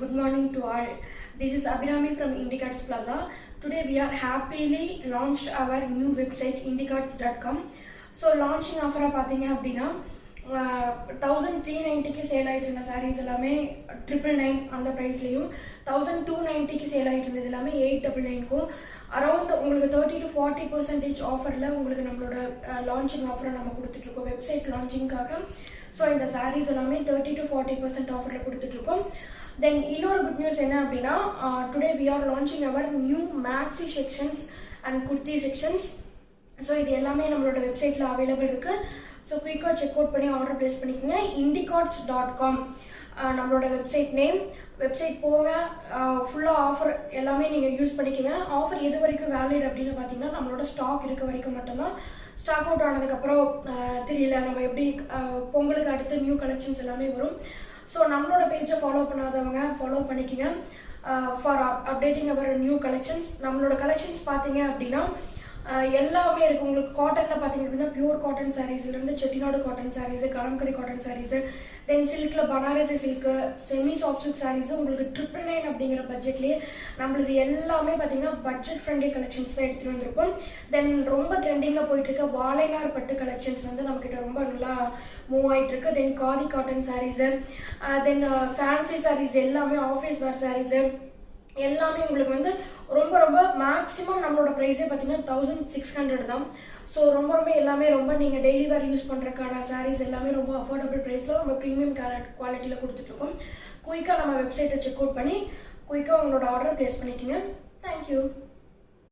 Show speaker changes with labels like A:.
A: good morning to all. This is Abhirami from IndiCards Plaza. Today we are happily launched our new website indicards.com. So launching offer பார்த்தீங்க அப்படின்னா 1390க்கு sale ஆயிட்டு இருந்த sarees எல்லாமே 999 அந்த பிரைஸ்லயும் 1290க்கு sale ஆயிட்டு இருந்தது எல்லாமே 899க்கும் அரௌண்ட் உங்களுக்கு 30 to 40% ஆஃபர்ல உங்களுக்கு நம்மளோட லான்ச்சிங் ஆஃபரை நம்ம கொடுத்துட்டு இருக்கோம் வெப்சைட் லான்ச்சிங்காக. ஸோ இந்த sarees எல்லாமே 30 to 40% ஆஃபர்ல கொடுத்துட்டு இருக்கோம். Then இன்னொரு குட் நியூஸ் என்ன அப்படின்னா today we are launching our new maxi sections and kurti sections. So இது எல்லாமே நம்மளோட வெப்சைட்ல அவைலபிள் இருக்கு. ஸோ குயிக்காக செக் அவுட் பண்ணி ஆர்டர் பிளேஸ் பண்ணிக்கோங்க. indicards.com நம்மளோட வெப்சைட் நேம். வெப்சைட் போங்க, ஃபுல்லாக ஆஃபர் எல்லாமே நீங்கள் யூஸ் பண்ணிக்கோங்க. ஆஃபர் எது வரைக்கும் வேலிட் அப்படின்னு பார்த்தீங்கன்னா நம்மளோட ஸ்டாக் இருக்க வரைக்கும் மட்டும்தான். ஸ்டாக் அவுட் ஆனதுக்கப்புறம் தெரியல, நம்ம எப்படி பொங்கலுக்கு அடுத்து நியூ கலெக்ஷன்ஸ் எல்லாமே வரும். ஸோ நம்மளோட பேஜை ஃபாலோ பண்ணாதவங்க ஃபாலோ பண்ணிக்கோங்க for updating our new collections. நம்மளோட கலெக்ஷன்ஸ் பார்த்தீங்க அப்படின்னா எல்லாமே இருக்குது. உங்களுக்கு காட்டனில் பார்த்தீங்க அப்படின்னா பியூர் காட்டன் சாரீஸ்லேருந்து Chettinad cotton saris, Kalamkari cotton saris, then சில்கில் Banarasi silk, semi soft silk saris உங்களுக்கு 999 அப்படிங்கிற பட்ஜெட்லேயே நம்மளது எல்லாமே பார்த்தீங்கன்னா பட்ஜெட் ஃப்ரெண்ட்லி கலெக்ஷன்ஸ் தான் எடுத்துகிட்டு வந்திருப்போம். தென் ரொம்ப ட்ரெண்டிங்கில் போயிட்டுருக்க வாழைநார் பட்டு கலெக்ஷன்ஸ் வந்து நம்மக்கிட்ட ரொம்ப நல்லா மூவ் ஆகிட்டு இருக்கு. தென் காதி காட்டன் சாரீஸு, தென் ஃபேன்சி சாரீஸ் எல்லாமே, ஆஃபீஸ் வேர் சாரீஸு எல்லாமே உங்களுக்கு வந்து ரொம்ப ரொம்ப மேக்ஸிமம் நம்மளோட ப்ரைஸே பார்த்தீங்கன்னா 1600 தான். ஸோ ரொம்ப எல்லாமே ரொம்ப நீங்கள் டெய்லி வேர் யூஸ் பண்ணுறதுக்கான சாரீஸ் எல்லாமே ரொம்ப அஃபோர்டபுள் ப்ரைஸில் ரொம்ப ப்ரீமியம் குவாலிட்டியில் கொடுத்துட்ருக்கோம். குயிக்காக நம்ம வெப்சைட்டை செக் அவுட் பண்ணி குயிக்காக உங்களோட ஆர்டரை ப்ளேஸ் பண்ணிக்கோங்க. தேங்க்யூ.